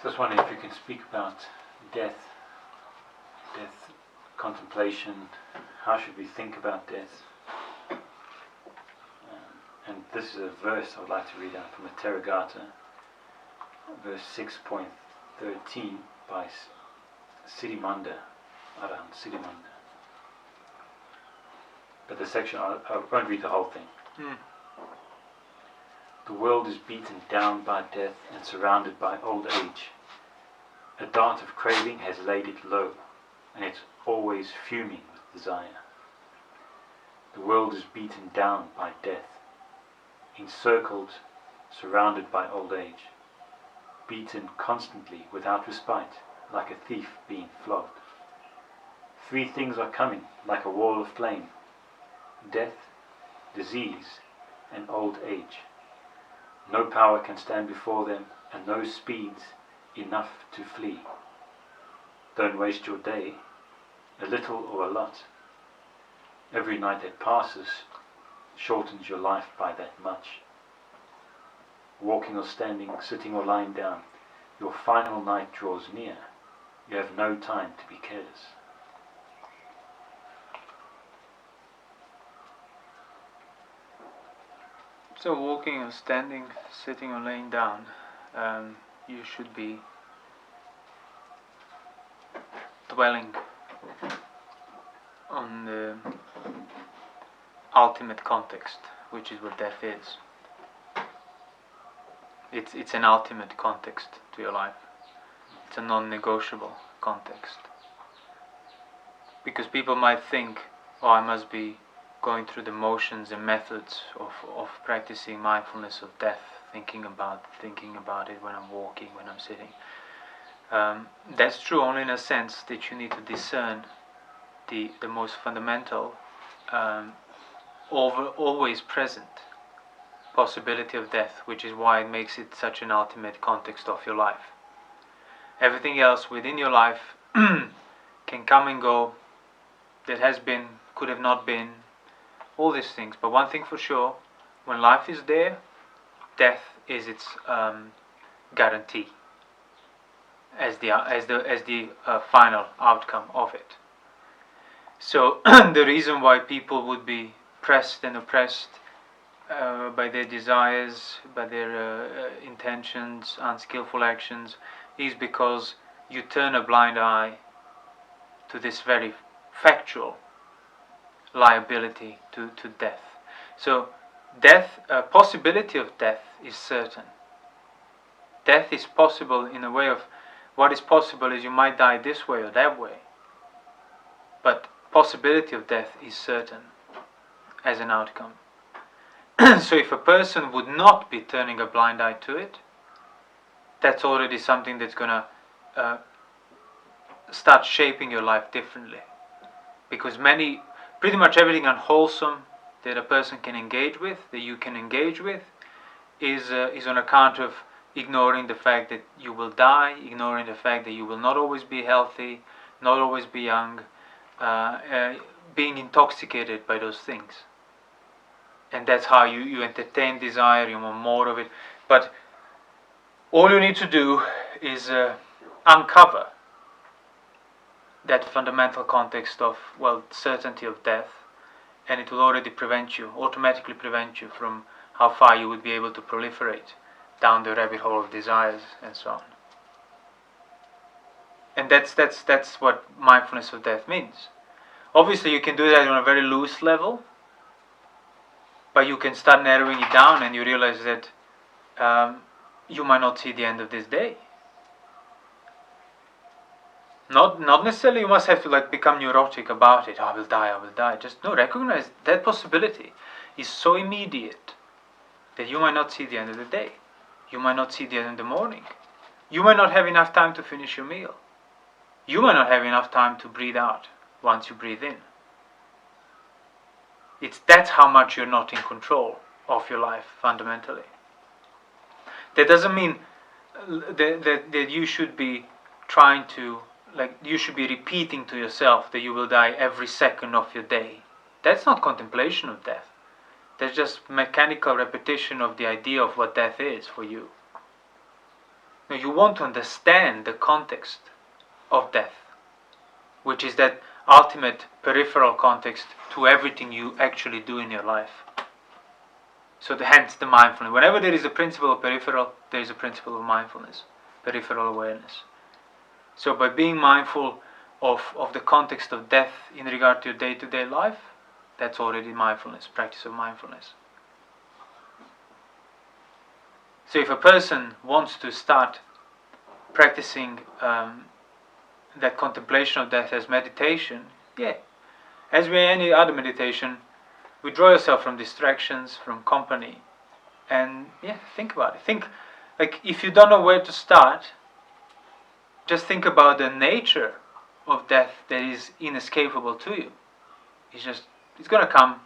Just wondering if you can speak about death, contemplation. How should we think about death? And this is a verse I would like to read out from the Theragatha, verse 6.13 by Siddhimanda, Arahant Siddhimanda. But the section, I won't read the whole thing. The world is beaten down by death and surrounded by old age. A dart of craving has laid it low, and it's always fuming with desire. The world is beaten down by death, encircled, surrounded by old age, beaten constantly without respite, like a thief being flogged. Three things are coming like a wall of flame: death, disease, and old age. No power can stand before them, and no speeds enough to flee. Don't waste your day, a little or a lot. Every night that passes shortens your life by that much. Walking or standing, sitting or lying down, your final night draws near. You have no time to be careless. So walking or standing, sitting or laying down, you should be dwelling on the ultimate context, which is what death is. It's an ultimate context to your life. It's a non-negotiable context. Because people might think, oh, I must be going through the motions and methods of practicing mindfulness of death, thinking about it when I'm walking, when I'm sitting. That's true only in a sense that you need to discern the most fundamental, always present possibility of death, which is why it makes it such an ultimate context of your life. Everything else within your life can come and go, that has been, could have not been, all these things. But one thing for sure, when life is there, death is its guarantee as the final outcome of it. So the reason why people would be pressed and oppressed by their desires, by their intentions, unskillful actions, is because you turn a blind eye to this very factual liability to death. So death, possibility of death is certain. Death is possible in a way of, what is possible is you might die this way or that way. But possibility of death is certain as an outcome. So if a person would not be turning a blind eye to it, that's already something that's going to start shaping your life differently. Because pretty much everything unwholesome that a person can engage with, that you can engage with, is on account of ignoring the fact that you will die, ignoring the fact that you will not always be healthy, not always be young, being intoxicated by those things. And that's how you entertain desire, you want more of it. But all you need to do is uncover that fundamental context of, certainty of death, and it will already automatically prevent you from how far you would be able to proliferate down the rabbit hole of desires and so on. And that's what mindfulness of death means. Obviously you can do that on a very loose level, but you can start narrowing it down and you realize that you might not see the end of this day. Not necessarily you must have to become neurotic about it. I will die. Just recognize that possibility is so immediate that you might not see the end of the day. You might not see the end of the morning. You might not have enough time to finish your meal. You might not have enough time to breathe out once you breathe in. That's how much you're not in control of your life fundamentally. That doesn't mean that you should be trying to, you should be repeating to yourself that you will die every second of your day. That's not contemplation of death. That's just mechanical repetition of the idea of what death is for you. No, you want to understand the context of death, which is that ultimate peripheral context to everything you actually do in your life. So hence the mindfulness. Whenever there is a principle of peripheral, there is a principle of mindfulness, peripheral awareness. So by being mindful of the context of death in regard to your day-to-day life, that's already mindfulness, practice of mindfulness. So if a person wants to start practicing that contemplation of death as meditation, as with any other meditation, withdraw yourself from distractions, from company, and think about it. Think, like, if you don't know where to start, just think about the nature of death that is inescapable to you. It's gonna come,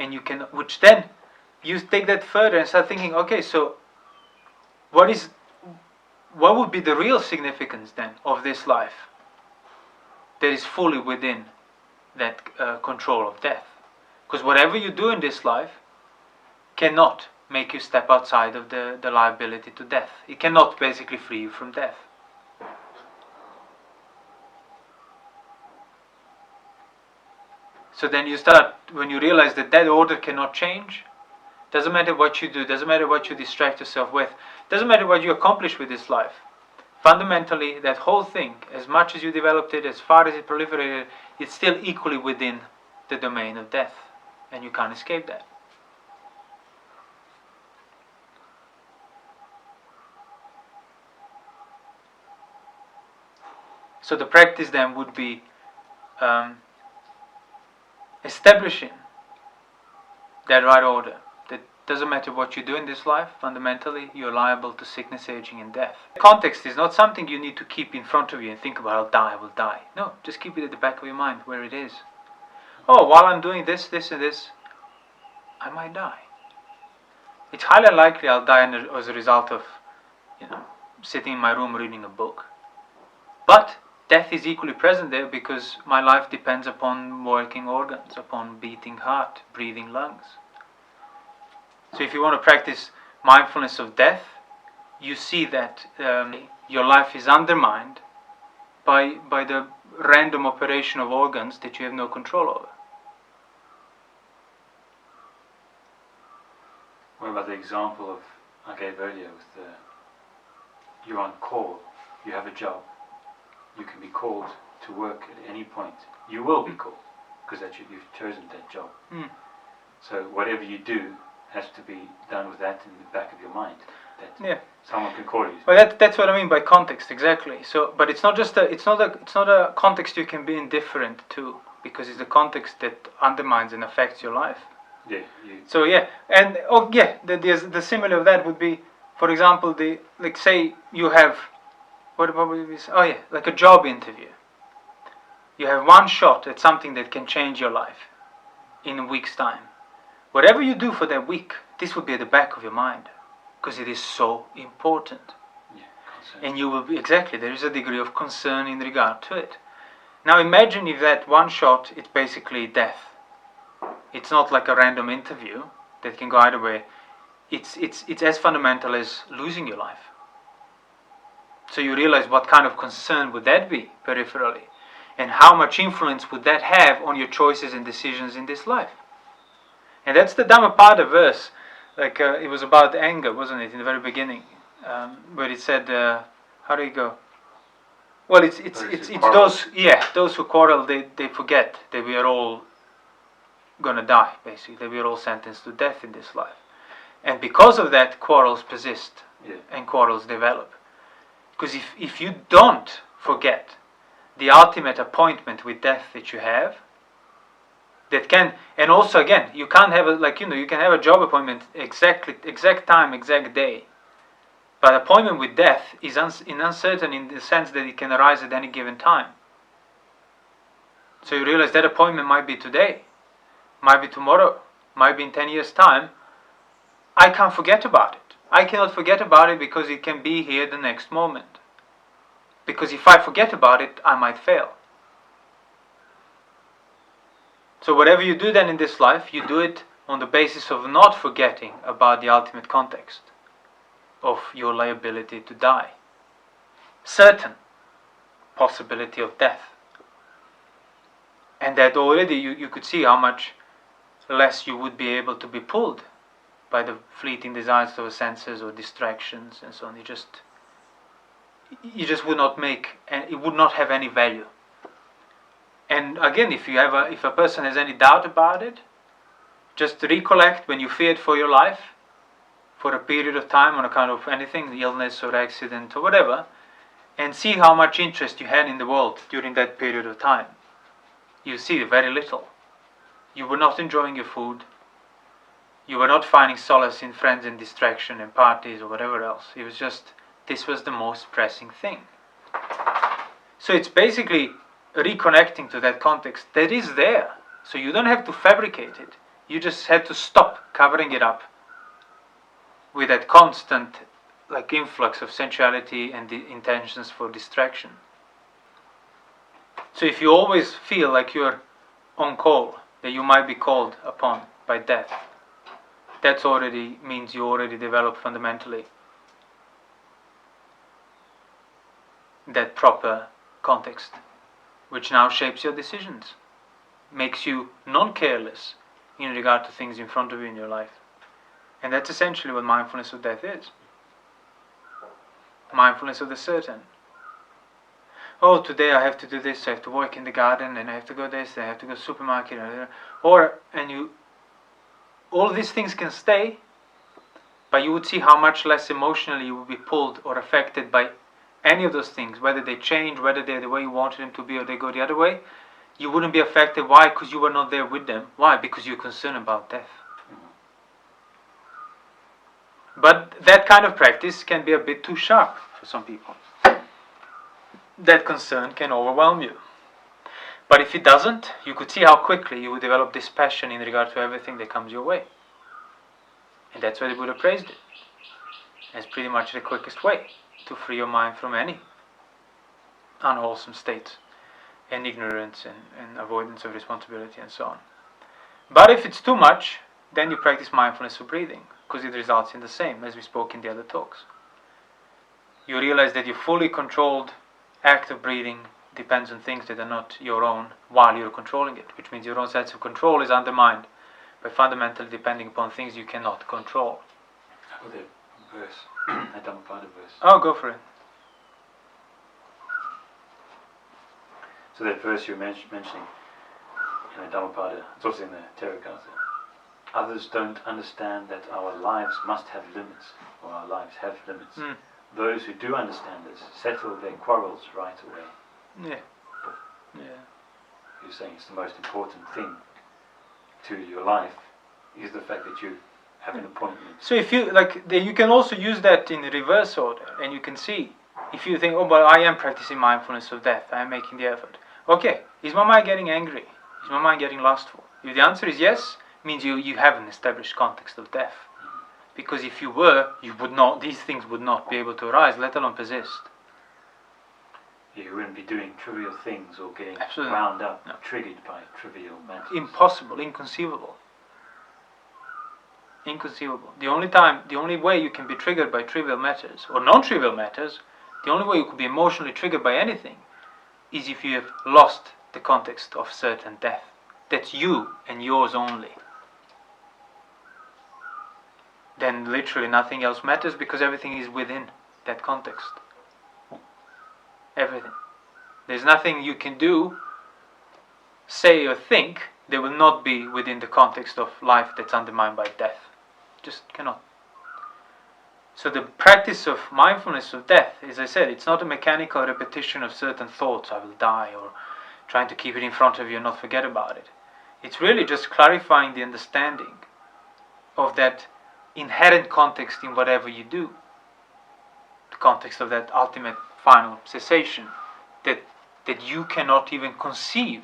and which then you take that further and start thinking, okay, so what would be the real significance then of this life that is fully within that control of death? Because whatever you do in this life cannot make you step outside of the liability to death. It cannot basically free you from death. So then when you realize that order cannot change, doesn't matter what you do, doesn't matter what you distract yourself with, doesn't matter what you accomplish with this life. Fundamentally, that whole thing, as much as you developed it, as far as it proliferated, it's still equally within the domain of death, and you can't escape that. So the practice then would be establishing that right order. That doesn't matter what you do in this life, fundamentally you're liable to sickness, aging and death. Context is not something you need to keep in front of you and think about, I will die. No, just keep it at the back of your mind where it is. Oh, while I'm doing this, this and this, I might die. It's highly likely I'll die as a result of sitting in my room reading a book. But death is equally present there because my life depends upon working organs, upon beating heart, breathing lungs. So if you want to practice mindfulness of death, you see that your life is undermined by the random operation of organs that you have no control over. What about the example I gave earlier with you're on call, you have a job, you can be called to work at any point. You will be called because you've chosen that job. So whatever you do has to be done with that in the back of your mind. That someone can call you. Well, that's what I mean by context, exactly. So, but it's not a context you can be indifferent to, because it's the context that undermines and affects your life. The simile of that would be, for example, say you have, like a job interview. You have one shot at something that can change your life in a week's time. Whatever you do for that week, this would be at the back of your mind, because it is so important. And you will be, there is a degree of concern in regard to it. Now imagine if that one shot, it's basically death. It's not like a random interview that can go either way. It's as fundamental as losing your life. So you realize what kind of concern would that be peripherally, and how much influence would that have on your choices and decisions in this life. And that's the Dhammapada verse. It was about anger, wasn't it, in the very beginning, where it said, how do you go? Well, it's those who quarrel, they forget that we are all gonna die, basically, that we are all sentenced to death in this life. And because of that, quarrels persist and quarrels develop. Because if you don't forget the ultimate appointment with death that you have, that can, and also again, you can't have you can have a job appointment exact time, exact day, but appointment with death is uncertain in the sense that it can arise at any given time. So you realize that appointment might be today, might be tomorrow, might be in 10 years' time. I can't forget about it. I cannot forget about it because it can be here the next moment. Because if I forget about it, I might fail. So whatever you do then in this life, you do it on the basis of not forgetting about the ultimate context. of your liability to die. Certain possibility of death. And that already you could see how much less you would be able to be pulled by the fleeting desires of the senses or distractions and so on. You just would not make, and it would not have any value. And again, if a person has any doubt about it, just recollect when you feared for your life for a period of time on account of anything, illness or accident or whatever, and see how much interest you had in the world during that period of time. You see very little. You were not enjoying your food. You were not finding solace in friends and distraction and parties or whatever else. It was just, this was the most pressing thing. So it's basically reconnecting to that context that is there. So you don't have to fabricate it. You just have to stop covering it up with that constant influx of sensuality and the intentions for distraction. So if you always feel like you're on call, that you might be called upon by death, that already means you already developed fundamentally that proper context, which now shapes your decisions, makes you non-careless in regard to things in front of you in your life. And that's essentially what mindfulness of death is. Mindfulness of the certain. Oh, today I have to do this, I have to work in the garden, and I have to go this, I have to go to the supermarket, all these things can stay, but you would see how much less emotionally you would be pulled or affected by any of those things, whether they change, whether they're the way you wanted them to be or they go the other way. You wouldn't be affected. Why? Because you were not there with them. Why? Because you're concerned about death. But that kind of practice can be a bit too sharp for some people. That concern can overwhelm you. But if it doesn't, you could see how quickly you would develop this passion in regard to everything that comes your way. And that's why the Buddha praised it. It's pretty much the quickest way to free your mind from any unwholesome states and ignorance and avoidance of responsibility and so on. But if it's too much, then you practice mindfulness of breathing, because it results in the same as we spoke in the other talks. You realize that your fully controlled act of breathing depends on things that are not your own while you're controlling it, which means your own sense of control is undermined by fundamentally depending upon things you cannot control. Oh, the verse, a Dhammapada verse. Oh, go for it. So that verse you're mentioning in the Dhammapada, it's also in the Thero. Others don't understand that our lives must have limits, or our lives have limits. Those who do understand this settle their quarrels right away. Yeah. You're saying it's the most important thing to your life is the fact that you have an appointment. So if you you can also use that in reverse order, and you can see if you think, oh, but I am practicing mindfulness of death, I am making the effort. Okay, is my mind getting angry? Is my mind getting lustful? If the answer is yes, means you have an established context of death. Because if you were, these things would not be able to arise, let alone persist. You wouldn't be doing trivial things or getting Absolutely. wound up, No. triggered by trivial matters. Impossible, inconceivable. The only way you can be triggered by trivial matters, or non-trivial matters, the only way you could be emotionally triggered by anything, is if you have lost the context of certain death. That's you and yours only. Then literally nothing else matters, because everything is within that context. Everything. There's nothing you can do, say or think that will not be within the context of life that's undermined by death. Just cannot. So the practice of mindfulness of death, as I said, it's not a mechanical repetition of certain thoughts, I will die, or trying to keep it in front of you and not forget about it. It's really just clarifying the understanding of that inherent context in whatever you do. The context of that ultimate final cessation that you cannot even conceive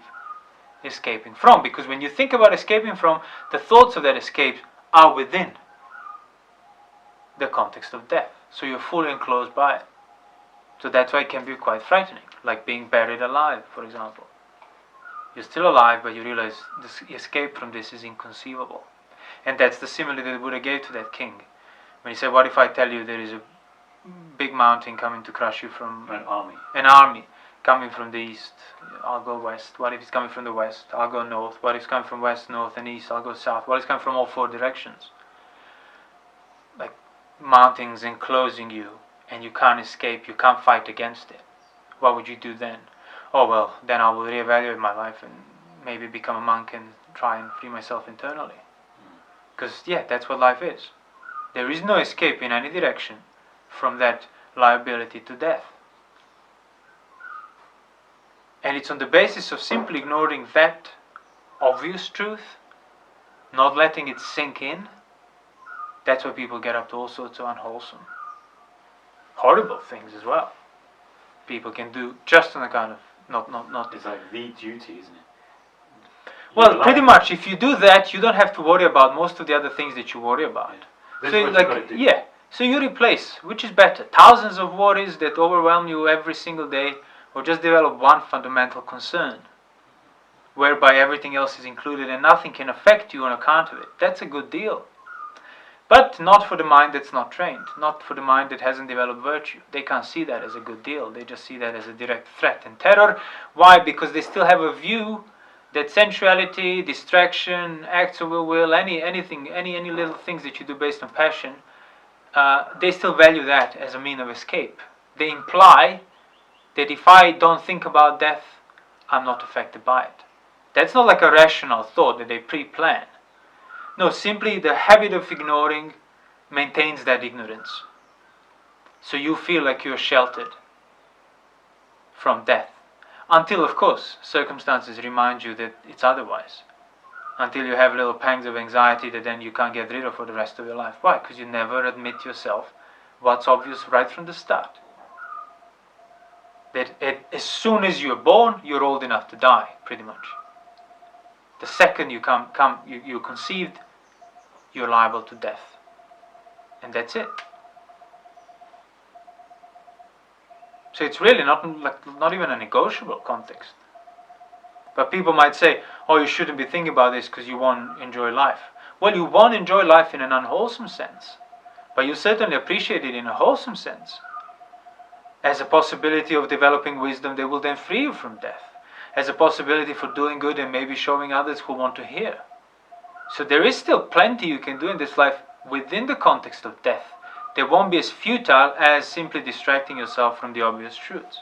escaping from. Because when you think about escaping from, the thoughts of that escape are within the context of death. So you're fully enclosed by it. So that's why it can be quite frightening, like being buried alive, for example. You're still alive, but you realize the escape from this is inconceivable. And that's the simile that the Buddha gave to that king. When he said, what if I tell you there is a big mountain coming to crush you from an army coming from the east, I'll go west. What if it's coming from the west? I'll go north. What if it's coming from west, north and east? I'll go south. What if it's coming from all four directions? Like mountains enclosing you and you can't escape, you can't fight against it. What would you do then? Oh well, then I will reevaluate my life and maybe become a monk and try and free myself internally. Because yeah, that's what life is. There is no escape in any direction from that liability to death. And it's on the basis of simply ignoring that obvious truth, not letting it sink in, that's why people get up to all sorts of unwholesome, horrible things as well. People can do just on account of not. It's like the duty, isn't it? Well, pretty much. If you do that, you don't have to worry about most of the other things that you worry about. Yeah. So like, yeah. So you replace, which is better, thousands of worries that overwhelm you every single day, or just develop one fundamental concern, whereby everything else is included and nothing can affect you on account of it. That's a good deal. But not for the mind that's not trained, not for the mind that hasn't developed virtue. They can't see that as a good deal. They just see that as a direct threat and terror. Why? Because they still have a view that sensuality, distraction, acts of will, anything, any little things that you do based on passion, they still value that as a mean of escape. They imply that if I don't think about death, I'm not affected by it. That's not like a rational thought that they pre-plan. No, simply the habit of ignoring maintains that ignorance. So you feel like you're sheltered from death. Until, of course, circumstances remind you that it's otherwise. Until you have little pangs of anxiety that then you can't get rid of for the rest of your life. Why? Because you never admit yourself what's obvious right from the start. That as soon as you're born, you're old enough to die, pretty much. The second you you're conceived, you're liable to death. And that's it. So it's really not even a negotiable context. But people might say, oh, you shouldn't be thinking about this because you won't enjoy life. Well, you won't enjoy life in an unwholesome sense. But you certainly appreciate it in a wholesome sense. As a possibility of developing wisdom that will then free you from death. As a possibility for doing good and maybe showing others who want to hear. So there is still plenty you can do in this life within the context of death. They won't be as futile as simply distracting yourself from the obvious truths.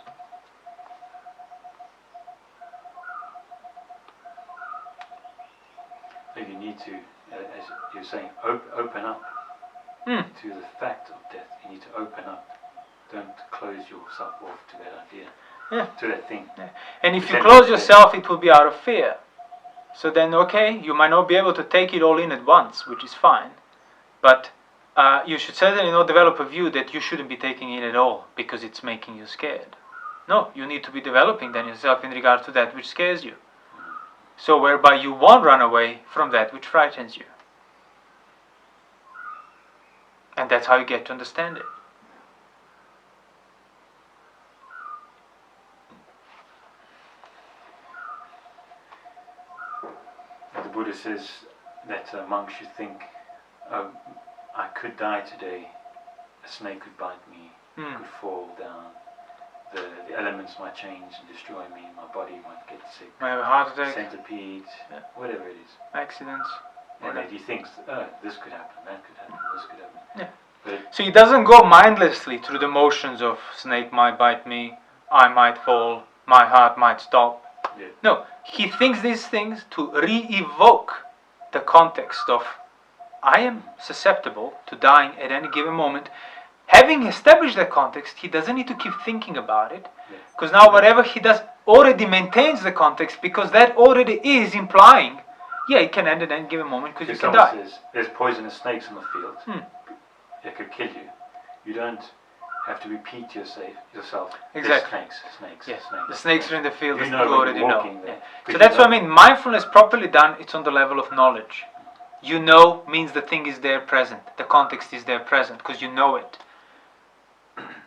So you need to, as you're saying, open up to the fact of death. You need to open up. Don't close yourself off to that idea, to that thing. Yeah. And if you close yourself, it will be out of fear. So then, okay, you might not be able to take it all in at once, which is fine. But you should certainly not develop a view that you shouldn't be taking it at all because it's making you scared. No, you need to be developing then yourself in regard to that which scares you. So whereby you won't run away from that which frightens you. And that's how you get to understand it. The Buddha says that a monk should think, I could die today, a snake could bite me, could fall down, the elements might change and destroy me, my body might get sick, Might have a heart attack, centipede, whatever it is. accidents. And then he thinks, this could happen, that could happen, this could happen. Yeah. But So he doesn't go mindlessly through the motions of snake might bite me, I might fall, my heart might stop. yeah. No, he thinks these things to re-evoke the context of I am susceptible to dying at any given moment. Having established that context, he doesn't need to keep thinking about it, because now whatever he does already maintains the context, because that already is implying, yeah, it can end at any given moment because you can die. Says, there's poisonous snakes in the field, that could kill you. You don't have to repeat yourself. Exactly. Snakes. The snakes are in the field, You you already know. there. Yeah. So that's what I mean. Mindfulness properly done, it's on the level of knowledge. You know means the thing is there present. The context is there present because you know it.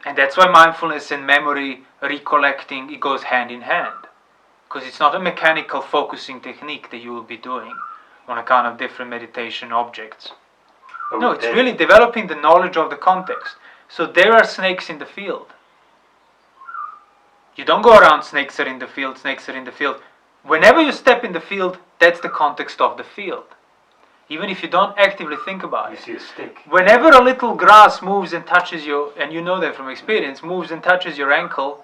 And that's why mindfulness and memory, recollecting, it goes hand in hand. Because it's not a mechanical focusing technique that you will be doing on account of different meditation objects. No, it's really developing the knowledge of the context. So there are snakes in the field. You don't go around, snakes are in the field, snakes are in the field. Whenever you step in the field, that's the context of the field. Even if you don't actively think about it. You see a stick. Whenever a little grass moves and touches you, and you know that from experience, moves and touches your ankle,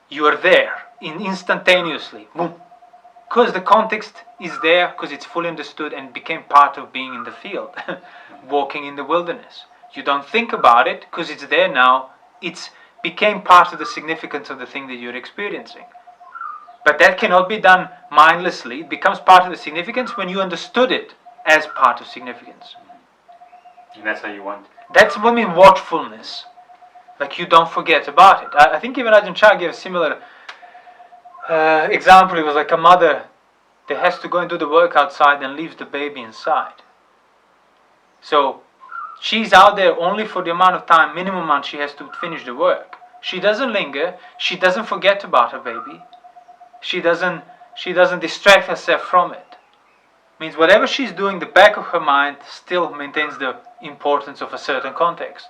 you are there instantaneously. Boom. Because the context is there, because it's fully understood and became part of being in the field, walking in the wilderness. You don't think about it because it's there now. It's became part of the significance of the thing that you're experiencing. But that cannot be done mindlessly. It becomes part of the significance when you understood it as part of significance. And that's how you want. That's what I mean, watchfulness. Like you don't forget about it. I think even Ajahn Chah gave a similar example. It was like a mother that has to go and do the work outside and leaves the baby inside. So she's out there only for the amount of time, minimum amount she has to finish the work. She doesn't linger. She doesn't forget about her baby. She doesn't distract herself from it. Means whatever she's doing, the back of her mind still maintains the importance of a certain context.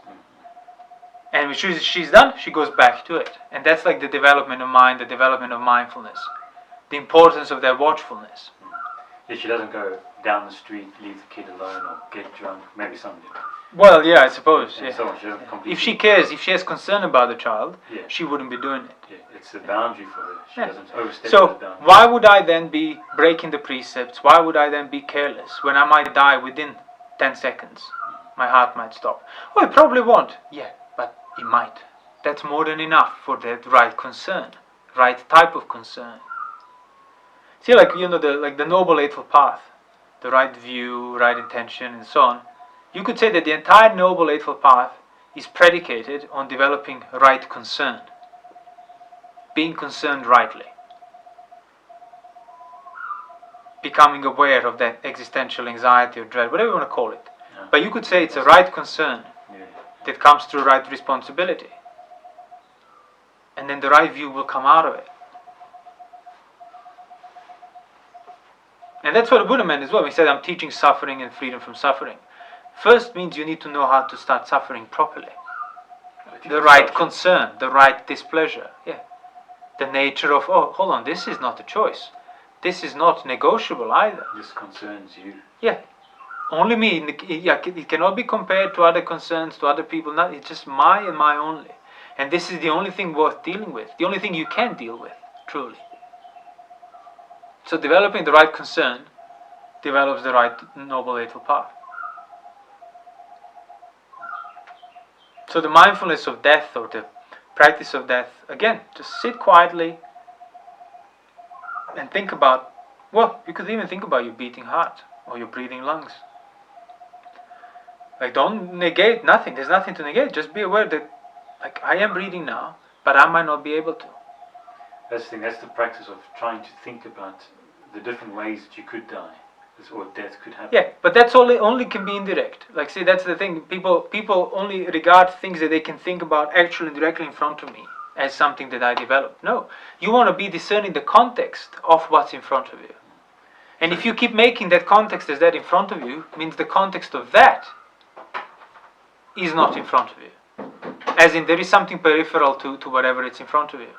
And when she's done, she goes back to it. And that's like the development of mind, the development of mindfulness. The importance of that watchfulness. If she doesn't go down the street, leave the kid alone, or get drunk, maybe something. Well, yeah, I suppose. Yeah. So she doesn't completely. If she cares, if she has concern about the child, yeah. she wouldn't be doing it. Yeah, it's a boundary for her. She doesn't overstep So those boundaries. why would I then be breaking the precepts? Why would I then be careless when I might die within 10 seconds? My heart might stop. Oh, it probably won't. Yeah, but it might. That's more than enough for that right concern, right type of concern. See, like the Noble Eightfold Path, the right view, right intention, and so on. You could say that the entire Noble Eightfold Path is predicated on developing right concern, being concerned rightly, becoming aware of that existential anxiety or dread, whatever you want to call it. Yeah. But you could say it's a right concern that comes through right responsibility. And then the right view will come out of it. And that's what the Buddha meant as well. He said, I'm teaching suffering and freedom from suffering. First means you need to know how to start suffering properly. The right concern, the right displeasure. Yeah. The nature of, oh, hold on, this is not a choice. This is not negotiable either. This concerns you. Yeah. Only me. It cannot be compared to other concerns, to other people. It's just my and my only. And this is the only thing worth dealing with. The only thing you can deal with, truly. So developing the right concern develops the right Noble Eightfold Path. So the mindfulness of death, or the practice of death, again, just sit quietly and think about, well, you could even think about your beating heart or your breathing lungs. Like, don't negate nothing. There's nothing to negate. Just be aware that, like, I am breathing now, but I might not be able to. That's the thing. That's the practice of trying to think about the different ways that you could die, or death could happen. Yeah, but that's only can be indirect. Like, see, that's the thing. People only regard things that they can think about actually directly in front of me as something that I developed. No, you want to be discerning the context of what's in front of you. And if you keep making that context as that in front of you, means the context of that is not in front of you. As in, there is something peripheral to whatever it's in front of you.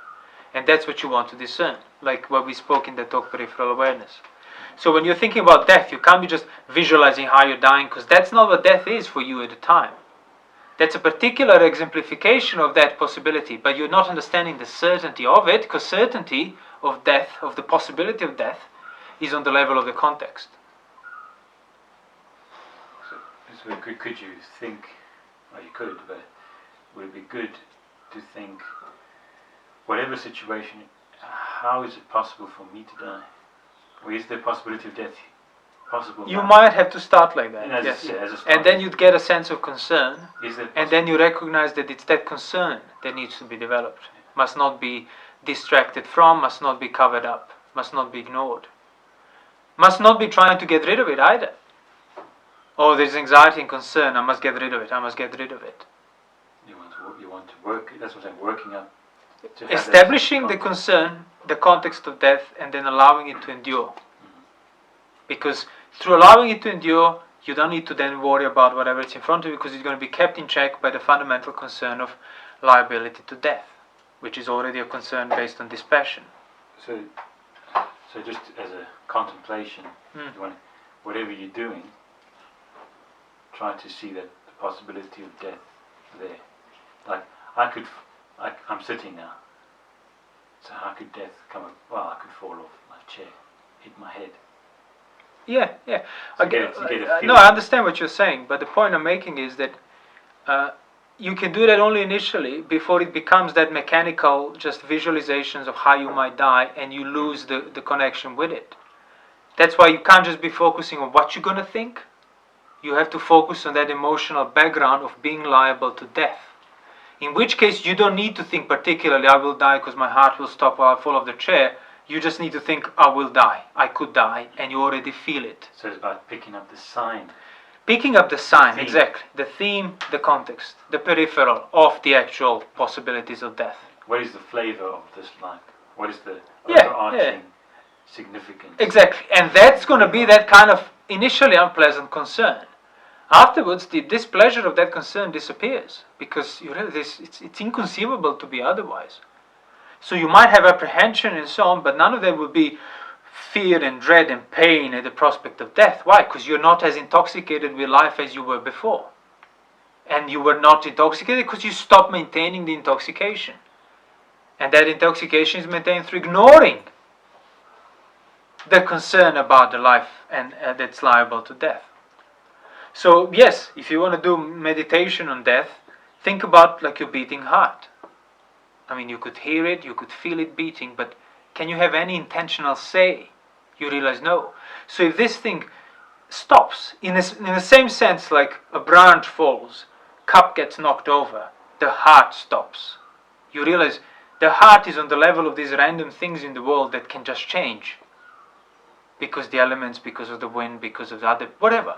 And that's what you want to discern. Like what we spoke in the talk, peripheral awareness. So when you're thinking about death, you can't be just visualizing how you're dying, because that's not what death is for you at the time. That's a particular exemplification of that possibility, but you're not understanding the certainty of it, because certainty of death, of the possibility of death, is on the level of the context. So could you think, well, you could, but would it be good to think, whatever situation, how is it possible for me to die? Or is there possibility of death possible? You might have to start like that, and yes. As a and then you'd get a sense of concern, and then you recognize that it's that concern that needs to be developed. Must not be distracted from, must not be covered up, must not be ignored. Must not be trying to get rid of it either. Oh, there's anxiety and concern, I must get rid of it, I must get rid of it. You want to work, that's what I'm working up. Establishing the concern, the context of death, and then allowing it to endure. Because through allowing it to endure, you don't need to then worry about whatever is in front of you, because it's going to be kept in check by the fundamental concern of liability to death, which is already a concern based on dispassion. So just as a contemplation, you want, whatever you're doing, try to see that the possibility of death there. Like I'm sitting now. So how could death come up? Well, I could fall off my chair, hit my head. Yeah. So I understand what you're saying, but the point I'm making is that you can do that only initially, before it becomes that mechanical, just visualizations of how you might die, and you lose the connection with it. That's why you can't just be focusing on what you're going to think. You have to focus on that emotional background of being liable to death. In which case, you don't need to think particularly, I will die because my heart will stop while I fall off the chair. You just need to think, I will die, I could die, and you already feel it. So it's about picking up the sign. Picking up the sign, exactly. The theme, the context, the peripheral of the actual possibilities of death. What is the flavor of this life? What is the overarching significance? Exactly, and that's going to be that kind of initially unpleasant concern. Afterwards, the displeasure of that concern disappears, because you realize it's inconceivable to be otherwise. So you might have apprehension and so on, but none of that will be fear and dread and pain at the prospect of death. Why? Because you're not as intoxicated with life as you were before. And you were not intoxicated because you stopped maintaining the intoxication. And that intoxication is maintained through ignoring the concern about the life and that's liable to death. So yes, if you want to do meditation on death, think about like your beating heart. I mean, you could hear it, you could feel it beating, but can you have any intentional say? You realize no. So if this thing stops, in the same sense like a branch falls, cup gets knocked over, the heart stops. You realize the heart is on the level of these random things in the world that can just change. Because the elements, because of the wind, because of the other, whatever.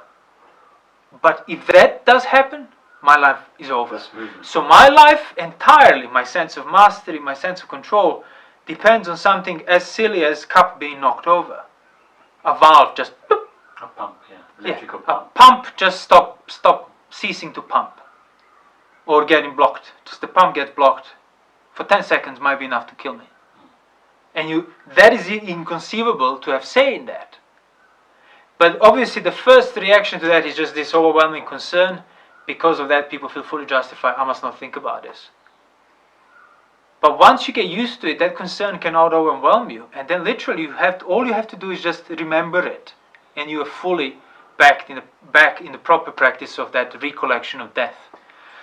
But if that does happen, my life is over. So my life entirely, my sense of mastery, my sense of control, depends on something as silly as cup being knocked over. A valve just... boop. A pump, electrical pump. A pump just stop ceasing to pump. Or getting blocked. Just the pump gets blocked. For 10 seconds might be enough to kill me. And that is inconceivable to have say in that. But obviously the first reaction to that is just this overwhelming concern. Because of that, people feel fully justified. I must not think about this. But once you get used to it, that concern cannot overwhelm you. And then literally all you have to do is just remember it. And you are fully back in the proper practice of that recollection of death.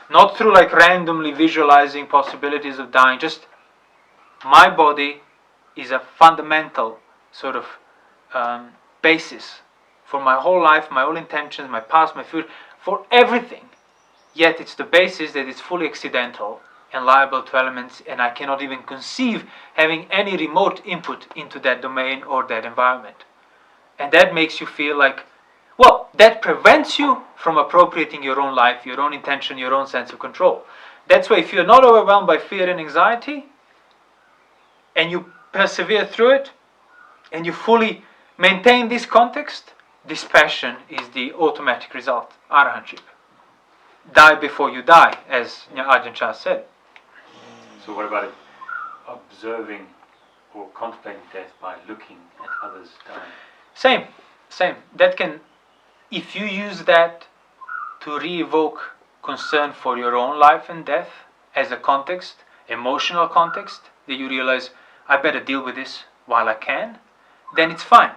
Not through like randomly visualizing possibilities of dying. Just my body is a fundamental sort of basis for my whole life, my whole intentions, my past, my future, for everything. Yet it's the basis that it's fully accidental and liable to elements, and I cannot even conceive having any remote input into that domain or that environment. And that makes you feel like, well, that prevents you from appropriating your own life, your own intention, your own sense of control. That's why if you're not overwhelmed by fear and anxiety, and you persevere through it, and you fully maintain this context, dispassion is the automatic result, arahantship. Die before you die, as Ajahn said. So what about observing or contemplating death by looking at others dying? Same. That can, if you use that to re-evoke concern for your own life and death as a context, emotional context, that you realize, I better deal with this while I can, then it's fine.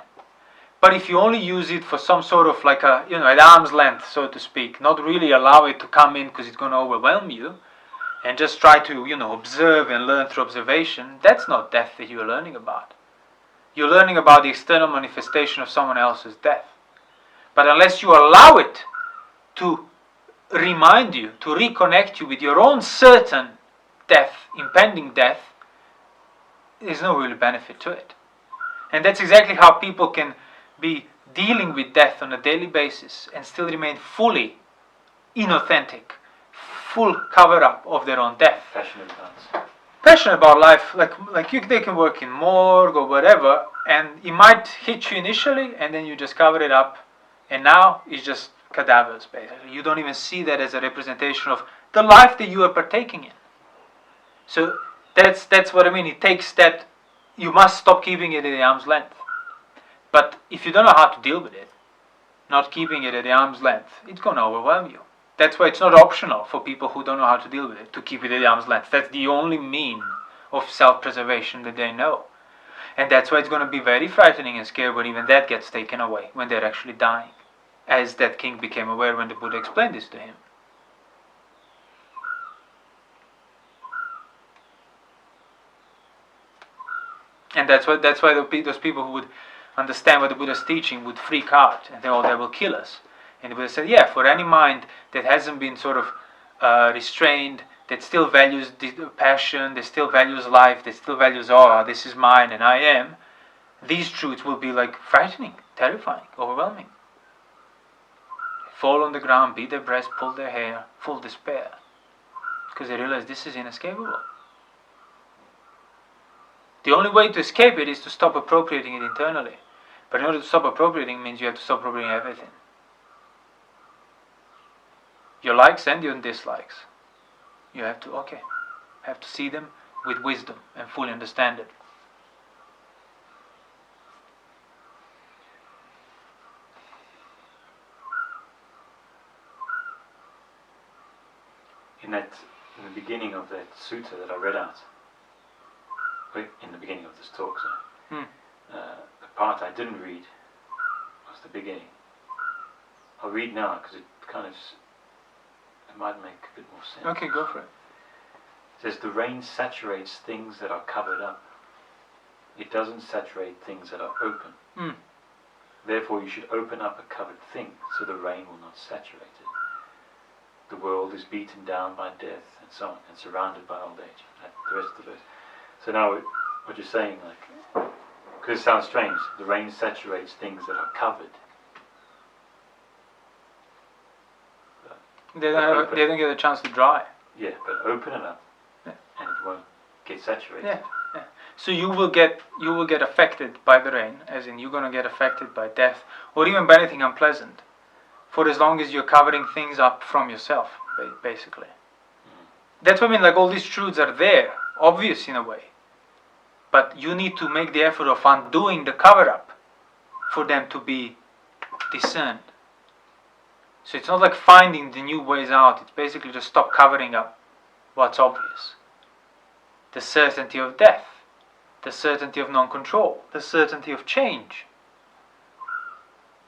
But if you only use it for some sort of like a, at arm's length, so to speak, not really allow it to come in because it's going to overwhelm you, and just try to, observe and learn through observation, that's not death that you're learning about. You're learning about the external manifestation of someone else's death. But unless you allow it to remind you, to reconnect you with your own certain death, impending death, there's no real benefit to it. And that's exactly how people can be dealing with death on a daily basis and still remain fully inauthentic, full cover-up of their own death. Passionate about life, they can work in morgue or whatever, and it might hit you initially, and then you just cover it up, and now it's just cadavers, basically. You don't even see that as a representation of the life that you are partaking in. So that's what I mean. It takes that, you must stop keeping it at the arm's length. But if you don't know how to deal with it, not keeping it at the arm's length, it's going to overwhelm you. That's why it's not optional for people who don't know how to deal with it to keep it at the arm's length. That's the only mean of self-preservation that they know. And that's why it's going to be very frightening and scary when even that gets taken away, when they're actually dying. As that king became aware when the Buddha explained this to him. And that's why those people who would understand what the Buddha's teaching would freak out and think, oh, they will kill us. And the Buddha said, yeah, for any mind that hasn't been sort of restrained, that still values passion, that still values life, that still values, oh, this is mine and I am, these truths will be like frightening, terrifying, overwhelming. Fall on the ground, beat their breast, pull their hair, full despair. Because they realize this is inescapable. The only way to escape it is to stop appropriating it internally. But in order to stop appropriating means you have to stop appropriating everything. Your likes and your dislikes. You have to see them with wisdom and fully understand it. In the beginning of that sutta that I read out, in the beginning of this talk, the part I didn't read was the beginning. I'll read now because it might make a bit more sense. Okay, go for it. It says, the rain saturates things that are covered up. It doesn't saturate things that are open. Therefore you should open up a covered thing so the rain will not saturate it. The world is beaten down by death and so on, and surrounded by old age. The rest of the verse. So now what you're saying, because it sounds strange, the rain saturates things that are covered. They don't get a chance to dry. Yeah, but open it up, and it won't get saturated. Yeah. So you will get affected by the rain, as in you're going to get affected by death, or even by anything unpleasant, for as long as you're covering things up from yourself, basically. That's what I mean, all these truths are there, obvious in a way. But you need to make the effort of undoing the cover-up for them to be discerned. So it's not like finding the new ways out, it's basically just stop covering up what's obvious. The certainty of death, the certainty of non-control, the certainty of change.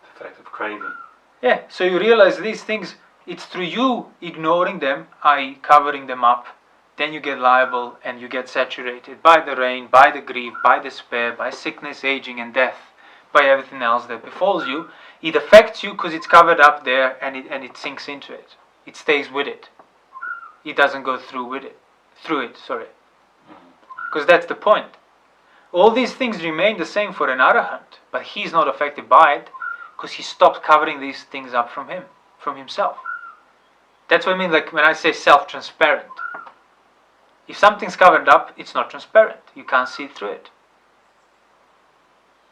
The fact of craving. Yeah, so you realize these things, it's through you ignoring them, i.e. covering them up, then you get liable and you get saturated by the rain, by the grief, by despair, by sickness, aging and death, by everything else that befalls you. It affects you because it's covered up there and it sinks into it. It stays with it. It doesn't go through it. Because that's the point. All these things remain the same for an arahant, but he's not affected by it because he stopped covering these things up from himself. That's what I mean, when I say self-transparent. If something's covered up, it's not transparent. You can't see through it.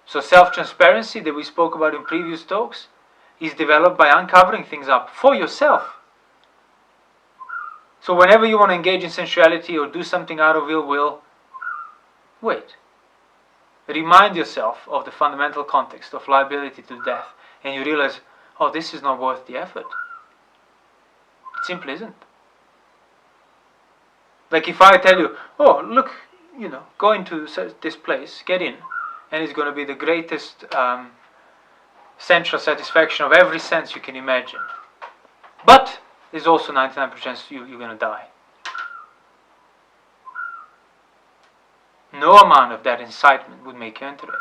So self-transparency that we spoke about in previous talks is developed by uncovering things up for yourself. So whenever you want to engage in sensuality or do something out of ill will, wait. Remind yourself of the fundamental context of liability to death, and you realize, oh, this is not worth the effort. It simply isn't. If I tell you, oh, look, go into this place, get in, and it's going to be the greatest sensual satisfaction of every sense you can imagine. But there's also 99% chance you're going to die. No amount of that incitement would make you enter it.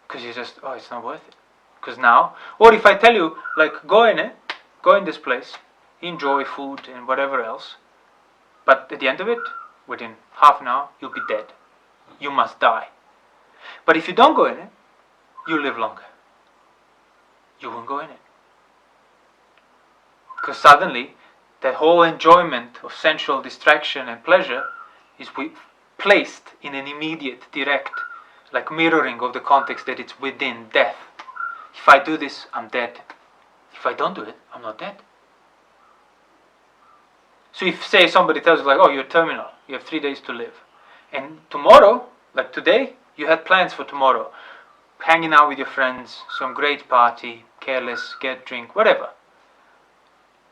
Because you just, it's not worth it. Because now, or if I tell you, go in this place, enjoy food and whatever else, but at the end of it, within half an hour, you'll be dead. You must die. But if you don't go in it, you live longer. You won't go in it. Because suddenly, that whole enjoyment of sensual distraction and pleasure is placed in an immediate, direct, mirroring of the context that it's within death. if I do this, I'm dead. If I don't do it, I'm not dead. So if, say, somebody tells you like, oh, you're terminal, you have 3 days to live, and tomorrow, like today, you had plans for tomorrow, hanging out with your friends, some great party, careless, get drink, whatever.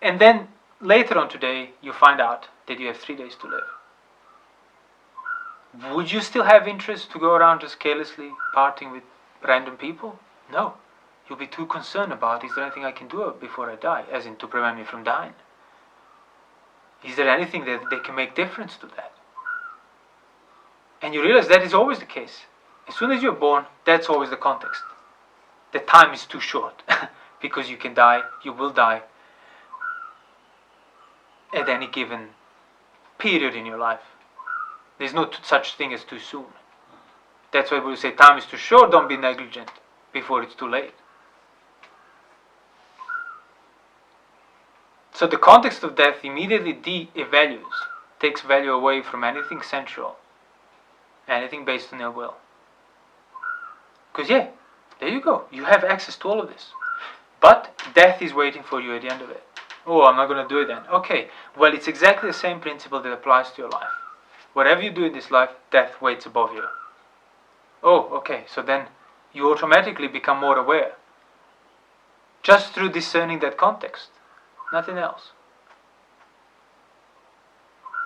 And then later on today, you find out that you have 3 days to live. Would you still have interest to go around just carelessly partying with random people? No. You'll be too concerned about, is there anything I can do before I die, as in to prevent me from dying? Is there anything that they can make difference to that? And you realize that is always the case. As soon as you're born, that's always the context. The time is too short, because you can die, you will die, at any given period in your life. There's no such thing as too soon. That's why we say time is too short, don't be negligent before it's too late. So the context of death immediately de-evaluates, takes value away from anything sensual, anything based on your will. Because yeah, there you go, you have access to all of this. But death is waiting for you at the end of it. Oh, I'm not going to do it then. Okay, well, it's exactly the same principle that applies to your life. Whatever you do in this life, death waits above you. Oh, okay, so then you automatically become more aware. Just through discerning that context. Nothing else.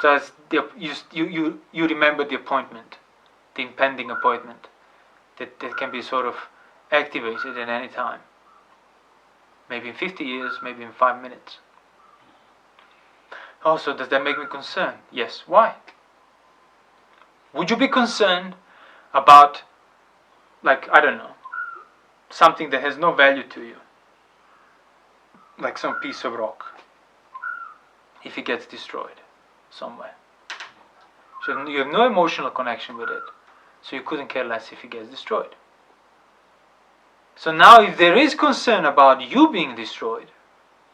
Just you remember the appointment, the impending appointment, that can be sort of activated at any time. Maybe in 50 years, maybe in 5 minutes. Also, does that make me concerned? Yes. Why? Would you be concerned about, like, I don't know, something that has no value to you? Like some piece of rock, if it gets destroyed somewhere. So you have no emotional connection with it, so you couldn't care less if it gets destroyed. So now if there is concern about you being destroyed,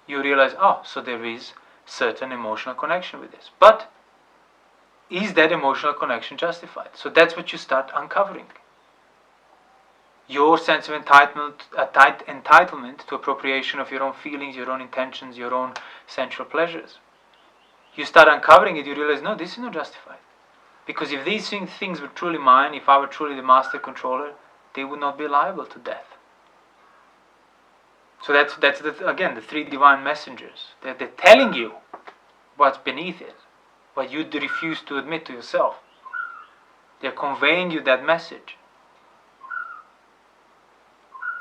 you realize, oh, so there is certain emotional connection with this. But is that emotional connection justified? So that's what you start uncovering. Your sense of entitlement to appropriation of your own feelings, your own intentions, your own sensual pleasures. You start uncovering it, you realize, no, this is not justified. Because if these things were truly mine, if I were truly the master controller, they would not be liable to death. So that's again, the three divine messengers. They're telling you what's beneath it, what you refuse to admit to yourself. They're conveying you that message.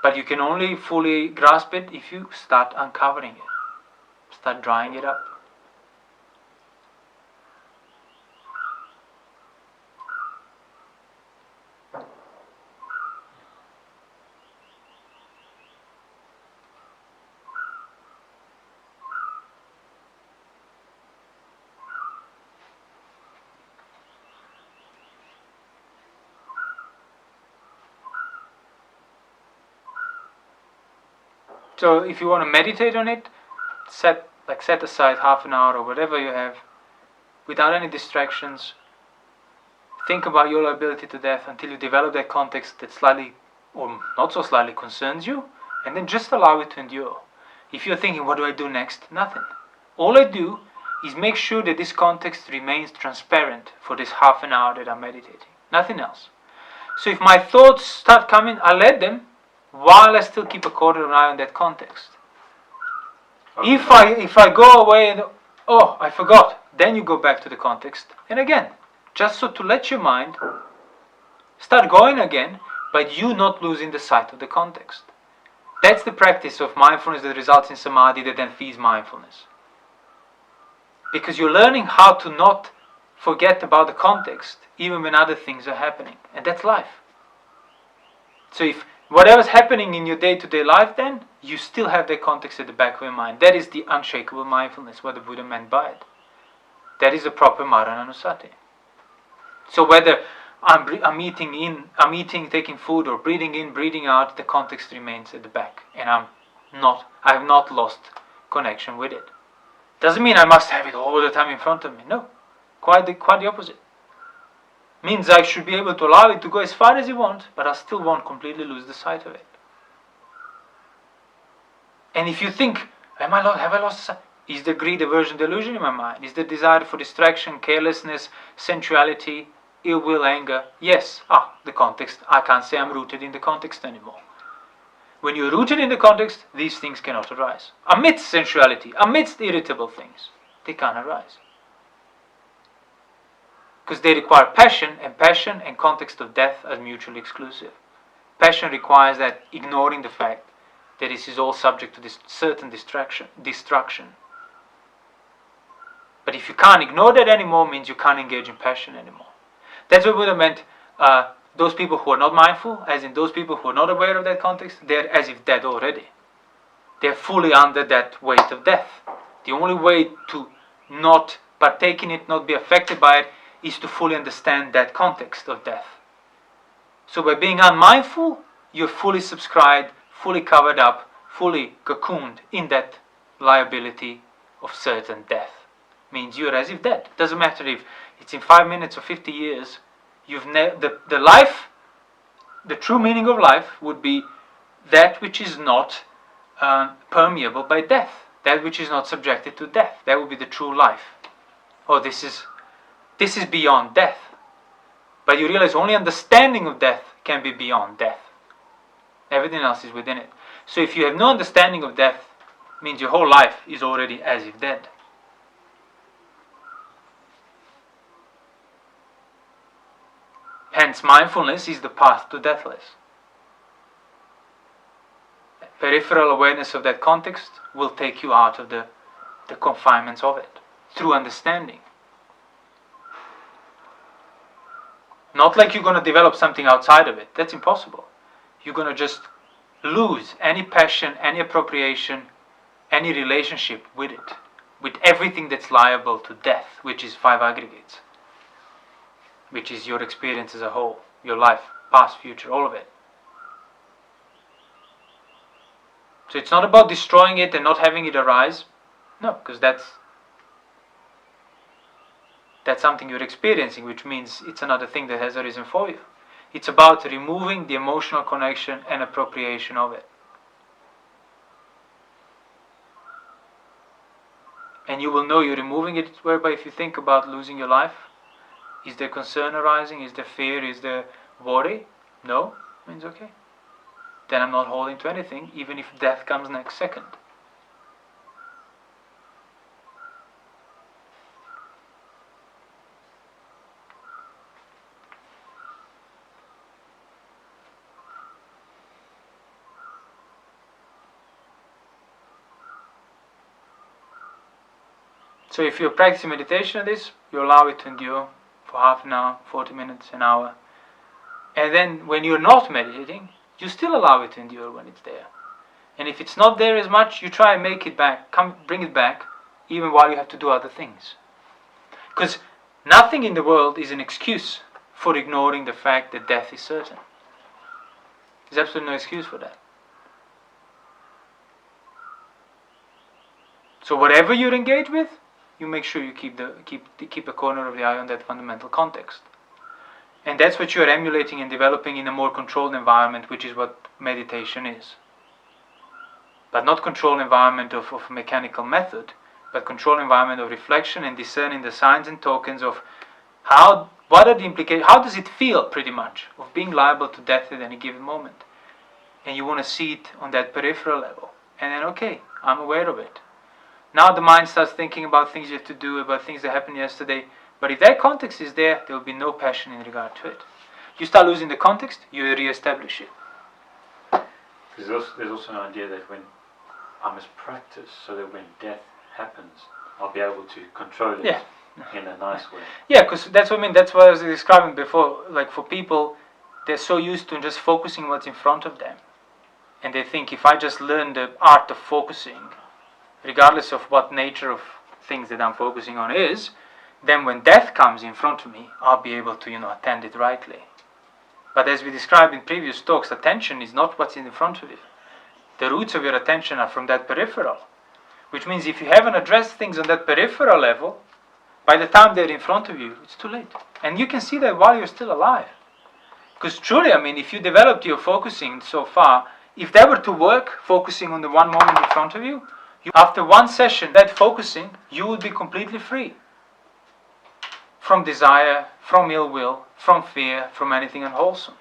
But you can only fully grasp it if you start uncovering it, start drying it up. So if you want to meditate on it, set aside half an hour or whatever you have, without any distractions. Think about your liability to death until you develop that context that slightly, or not so slightly, concerns you, and then just allow it to endure. If you're thinking, what do I do next? Nothing. All I do is make sure that this context remains transparent for this half an hour that I'm meditating. Nothing else. So if my thoughts start coming, I let them, while I still keep a quarter eye on that context. Okay. If I go away and, oh, I forgot, then you go back to the context. And again, just so to let your mind start going again, but you not losing the sight of the context. That's the practice of mindfulness that results in samadhi that then feeds mindfulness. Because you're learning how to not forget about the context, even when other things are happening. And that's life. So if whatever's happening in your day-to-day life, then you still have that context at the back of your mind. That is the unshakable mindfulness, what the Buddha meant by it. That is the proper Maranasati. So whether I'm eating, taking food, or breathing in, breathing out, the context remains at the back, and I have not lost connection with it. Doesn't mean I must have it all the time in front of me. No, quite the opposite. Means I should be able to allow it to go as far as you want, but I still won't completely lose the sight of it. And if you think, have I lost? Is there greed, aversion, delusion in my mind? Is there desire for distraction, carelessness, sensuality, ill will, anger? Yes. The context. I can't say I'm rooted in the context anymore. When you're rooted in the context, these things cannot arise. Amidst sensuality, amidst irritable things, they can't arise. Because they require passion and context of death are mutually exclusive. Passion requires that ignoring the fact that this is all subject to this certain destruction. But if you can't ignore that anymore, means you can't engage in passion anymore. That's what Buddha meant. Those people who are not mindful, as in those people who are not aware of that context, they're as if dead already. They're fully under that weight of death. The only way to not partake in it, not be affected by it, is to fully understand that context of death. So by being unmindful, you're fully subscribed, fully covered up, fully cocooned in that liability of certain death. Means you're as if dead. Doesn't matter if it's in 5 minutes or 50 years. The life, the true meaning of life would be that which is not permeable by death, that which is not subjected to death. That would be the true life. This is beyond death. But you realize only understanding of death can be beyond death. Everything else is within it. So if you have no understanding of death, it means your whole life is already as if dead. Hence, mindfulness is the path to deathless. Peripheral awareness of that context will take you out of the confinements of it through understanding. Not like you're going to develop something outside of it. That's impossible. You're going to just lose any passion, any appropriation, any relationship with it, with everything that's liable to death, which is 5 aggregates, which is your experience as a whole, your life, past, future, all of it. So it's not about destroying it and not having it arise. No, because that's something you're experiencing, which means it's another thing that has arisen for you. It's about removing the emotional connection and appropriation of it. And you will know you're removing it, whereby if you think about losing your life, is there concern arising? Is there fear? Is there worry? No? Means okay. Then I'm not holding to anything, even if death comes next second. So if you're practicing meditation on this, you allow it to endure for half an hour, 40 minutes, an hour. And then when you're not meditating, you still allow it to endure when it's there. And if it's not there as much, you try and make it back, bring it back, even while you have to do other things. Because nothing in the world is an excuse for ignoring the fact that death is certain. There's absolutely no excuse for that. So whatever you're engaged with, you make sure you keep a corner of the eye on that fundamental context. And that's what you're emulating and developing in a more controlled environment, which is what meditation is. But not controlled environment of mechanical method, but controlled environment of reflection and discerning the signs and tokens of what are the implications, how does it feel pretty much, of being liable to death at any given moment. And you want to see it on that peripheral level. And then, okay, I'm aware of it. Now the mind starts thinking about things you have to do, about things that happened yesterday. But if that context is there will be no passion in regard to it. You start losing the context, you re-establish it. There's also an idea that when I must practice so that when death happens, I'll be able to control it in a nice way. Yeah, because that's what I mean. That's what I was describing before. Like for people, they're so used to just focusing what's in front of them. And they think if I just learn the art of focusing, regardless of what nature of things that I'm focusing on is, then when death comes in front of me, I'll be able to, attend it rightly. But as we described in previous talks, attention is not what's in front of you. The roots of your attention are from that peripheral. Which means if you haven't addressed things on that peripheral level, by the time they're in front of you, it's too late. And you can see that while you're still alive. Because truly, if you developed your focusing so far, if that were to work, focusing on the one moment in front of you, after one session, that focusing, you would be completely free from desire, from ill will, from fear, from anything unwholesome.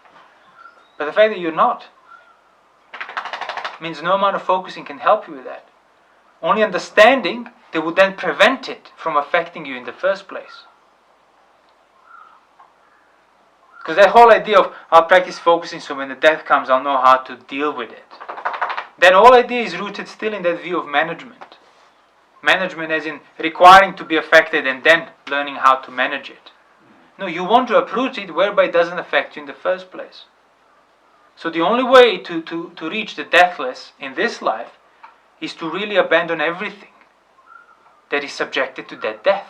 But the fact that you're not means no amount of focusing can help you with that. Only understanding that would then prevent it from affecting you in the first place. Because that whole idea of I'll practice focusing so when the death comes I'll know how to deal with it. That whole idea is rooted still in that view of management. Management as in requiring to be affected and then learning how to manage it. No, you want to uproot it whereby it doesn't affect you in the first place. So the only way to reach the deathless in this life is to really abandon everything that is subjected to that death.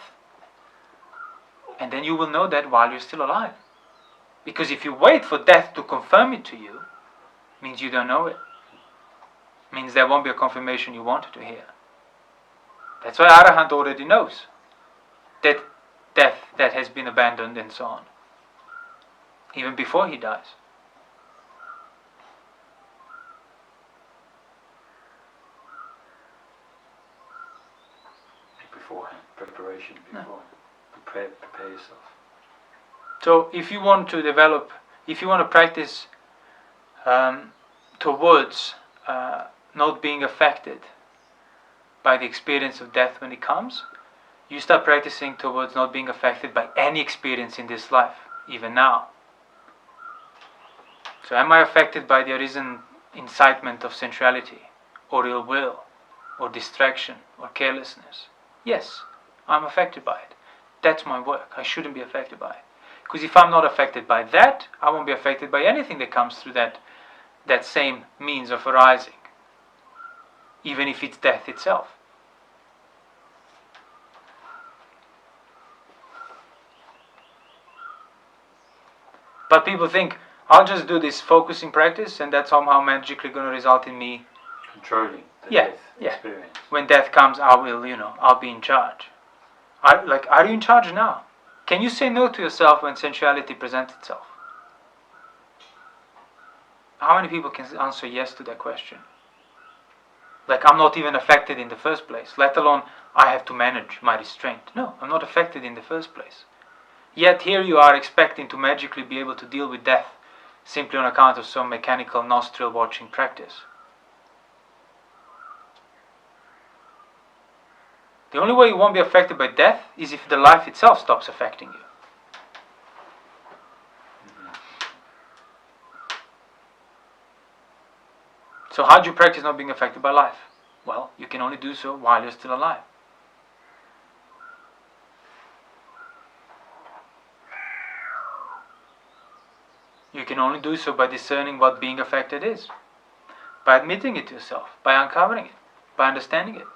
And then you will know that while you're still alive. Because if you wait for death to confirm it to you, means you don't know it. Means there won't be a confirmation you wanted to hear. That's why Arahant already knows that death that has been abandoned and so on. Even before he dies. Beforehand, preparation before. Prepare yourself. So if you want to develop, if you want to practice towards not being affected by the experience of death when it comes, you start practicing towards not being affected by any experience in this life, even now. So am I affected by the arisen incitement of sensuality, or ill will, or distraction, or carelessness? Yes, I'm affected by it. That's my work. I shouldn't be affected by it. Because if I'm not affected by that, I won't be affected by anything that comes through that same means of arising. Even if it's death itself. But people think, I'll just do this focusing practice and that's somehow magically going to result in me controlling the death experience. When death comes, I'll be in charge. Are you in charge now? Can you say no to yourself when sensuality presents itself? How many people can answer yes to that question? I'm not even affected in the first place, let alone I have to manage my restraint. No, I'm not affected in the first place. Yet here you are expecting to magically be able to deal with death simply on account of some mechanical nostril watching practice. The only way you won't be affected by death is if the life itself stops affecting you. So how do you practice not being affected by life? Well, you can only do so while you're still alive. You can only do so by discerning what being affected is. By admitting it to yourself, by uncovering it, by understanding it.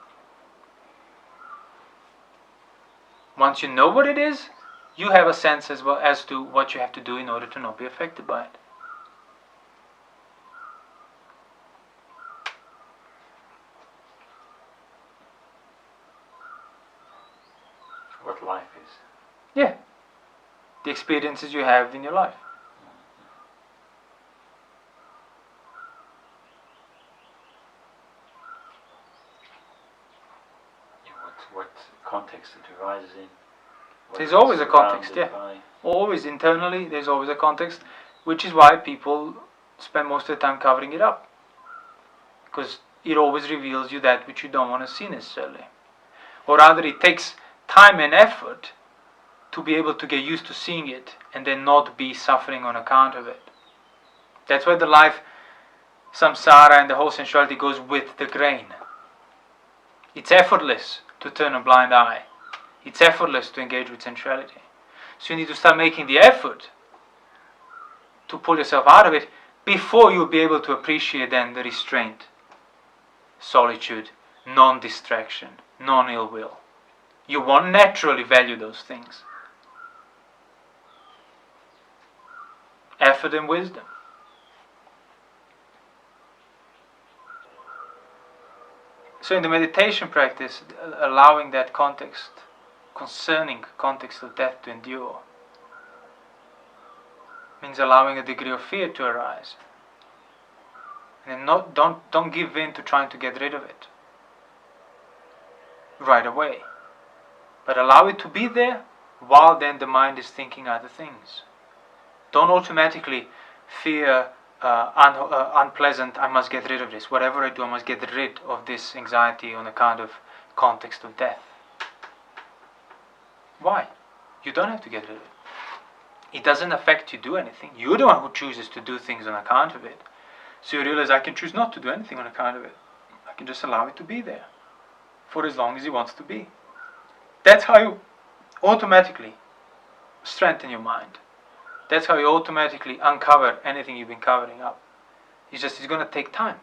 Once you know what it is, you have a sense as well as to what you have to do in order to not be affected by it. What life is. Yeah. The experiences you have in your life. What context it arises in. There's always a context, Always internally, there's always a context, which is why people spend most of the time covering it up. Because it always reveals you that which you don't want to see necessarily. Or rather, it takes time and effort to be able to get used to seeing it and then not be suffering on account of it. That's why the life, samsara and the whole sensuality goes with the grain. It's effortless to turn a blind eye. It's effortless to engage with sensuality. So you need to start making the effort to pull yourself out of it before you'll be able to appreciate then the restraint, solitude, non-distraction, non-ill will. You won't naturally value those things. Effort and wisdom. So in the meditation practice, allowing that context, concerning context of death to endure, means allowing a degree of fear to arise. And don't give in to trying to get rid of it right away. But allow it to be there while then the mind is thinking other things. Don't automatically fear unpleasant, I must get rid of this. Whatever I do, I must get rid of this anxiety on account of context of death. Why? You don't have to get rid of it. It doesn't affect you do anything. You're the one who chooses to do things on account of it. So you realize I can choose not to do anything on account of it. I can just allow it to be there for as long as it wants to be. That's how you automatically strengthen your mind. That's how you automatically uncover anything you've been covering up. It's going to take time.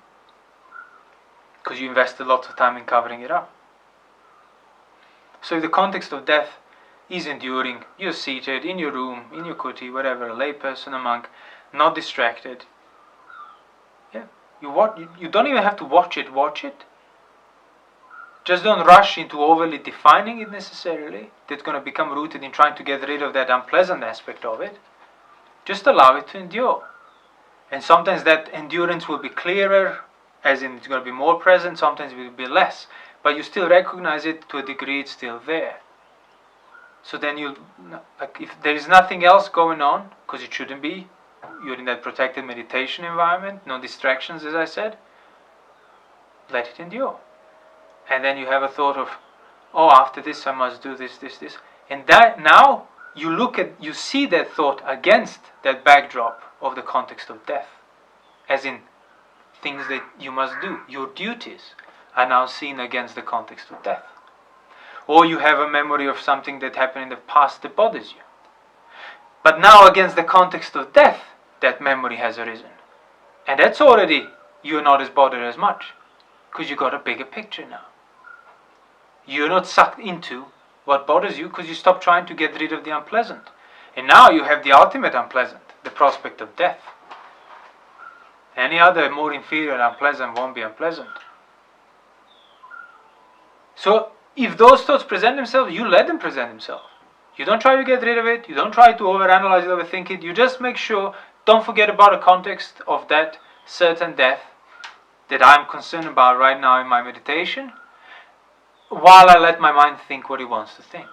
Because you invested lots of time in covering it up. So if the context of death is enduring, you're seated in your room, in your kuti, whatever, a layperson, a monk, not distracted. Yeah, you don't even have to watch it. Just don't rush into overly defining it necessarily. That's going to become rooted in trying to get rid of that unpleasant aspect of it. Just allow it to endure. And sometimes that endurance will be clearer, as in it's going to be more present, sometimes it will be less. But you still recognize it to a degree, it's still there. So then if there is nothing else going on, because it shouldn't be, you're in that protected meditation environment, no distractions as I said, let it endure. And then you have a thought of, oh, after this I must do this. And that now you see that thought against that backdrop of the context of death. As in, things that you must do, your duties, are now seen against the context of death. Or you have a memory of something that happened in the past that bothers you. But now against the context of death, that memory has arisen. And that's already, you're not as bothered as much. Because you got a bigger picture now. You're not sucked into what bothers you because you stop trying to get rid of the unpleasant. And now you have the ultimate unpleasant, the prospect of death. Any other more inferior unpleasant won't be unpleasant. So, if those thoughts present themselves, you let them present themselves. You don't try to get rid of it, you don't try to overanalyze it, overthink it, you just make sure, don't forget about the context of that certain death that I'm concerned about right now in my meditation, while I let my mind think what it wants to think.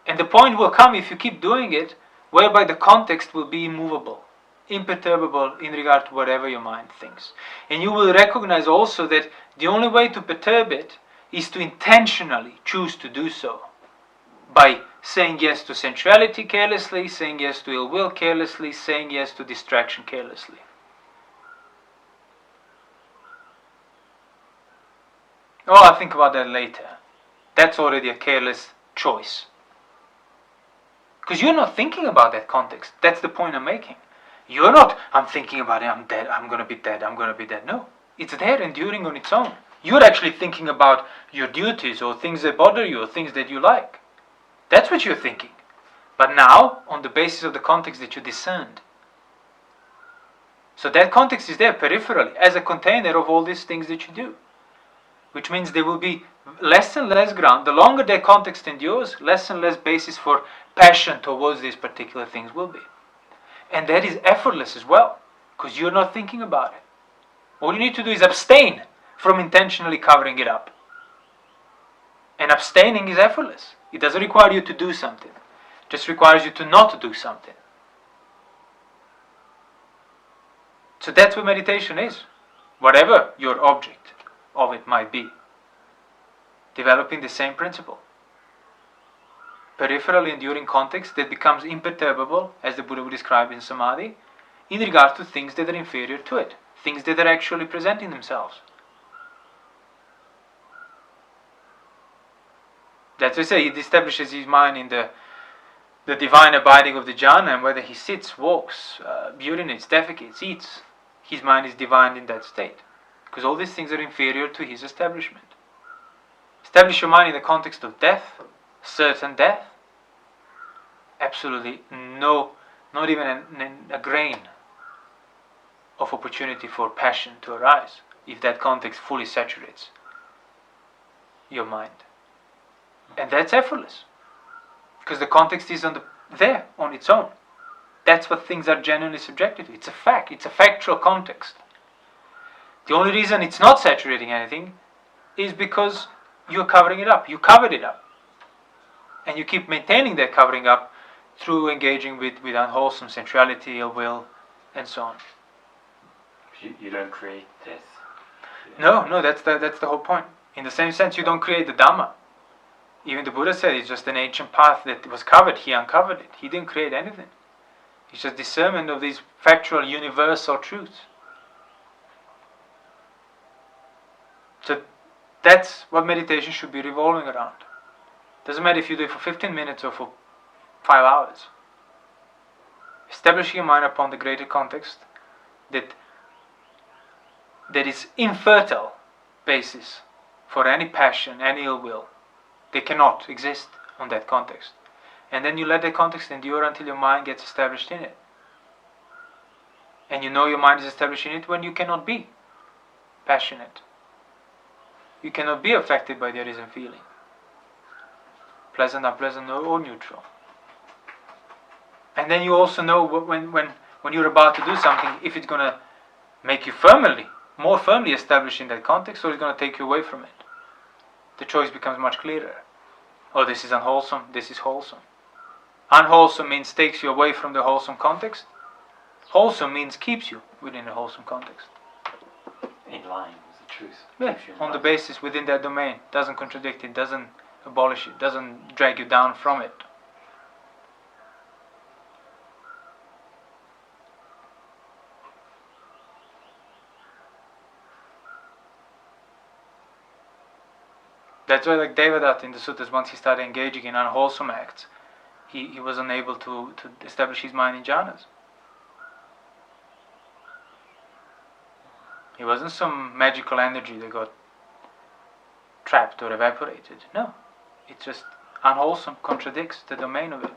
And the point will come if you keep doing it, whereby the context will be immovable, imperturbable in regard to whatever your mind thinks. And you will recognize also that the only way to perturb it is to intentionally choose to do so. By saying yes to sensuality carelessly, saying yes to ill will carelessly, saying yes to distraction carelessly. Oh, I'll think about that later. That's already a careless choice. Because you're not thinking about that context. That's the point I'm making. You're not, I'm thinking about it, I'm dead, I'm going to be dead, I'm going to be dead. No, it's there enduring on its own. You're actually thinking about your duties or things that bother you or things that you like. That's what you're thinking. But now, on the basis of the context that you discerned. So that context is there peripherally as a container of all these things that you do. Which means there will be less and less ground. The longer that context endures, less and less basis for passion towards these particular things will be. And that is effortless as well, because you're not thinking about it. All you need to do is abstain from intentionally covering it up. And abstaining is effortless. It doesn't require you to do something. It just requires you to not do something. So that's what meditation is. Whatever your object of it might be. Developing the same principle. Peripherally enduring context that becomes imperturbable, as the Buddha would describe in Samadhi, in regard to things that are inferior to it. Things that are actually presenting themselves. That's why I say it establishes his mind in the divine abiding of the jhana, and whether he sits, walks, urinates, defecates, eats, his mind is divine in that state. Because all these things are inferior to his establishment. Establish your mind in the context of death, certain death. Absolutely no, not even a grain of opportunity for passion to arise, if that context fully saturates your mind. And that's effortless. Because the context is there on its own. that's what things are genuinely subjective to. It's a fact, it's a factual context. The only reason it's not saturating anything is because you're covering it up. You covered it up. And you keep maintaining that covering up through engaging with unwholesome sensuality, ill will, and so on. You don't create death. No, that's the whole point. In the same sense, you don't create the Dhamma. Even the Buddha said it's just an ancient path that was covered. He uncovered it. He didn't create anything. It's just discernment of these factual, universal truths. So that's what meditation should be revolving around. Doesn't matter if you do it for 15 minutes or for 5 hours. Establishing your mind upon the greater context that is infertile basis for any passion, any ill will. They cannot exist on that context. And then you let that context endure until your mind gets established in it. And you know your mind is established in it when you cannot be passionate. You cannot be affected by the arisen feeling. Pleasant, unpleasant, or neutral. And then you also know when you're about to do something, if it's going to make you more firmly established in that context, or it's going to take you away from it. The choice becomes much clearer. Oh, this is unwholesome, this is wholesome. Unwholesome means takes you away from the wholesome context. Wholesome means keeps you within the wholesome context. In line with the truth. Yeah, on the basis within that domain. Doesn't contradict it, doesn't abolish it, doesn't drag you down from it. That's why, like Devadatta in the suttas, once he started engaging in unwholesome acts, he was unable to establish his mind in jhanas. It wasn't some magical energy that got trapped or evaporated. No. It's just unwholesome, contradicts the domain of it.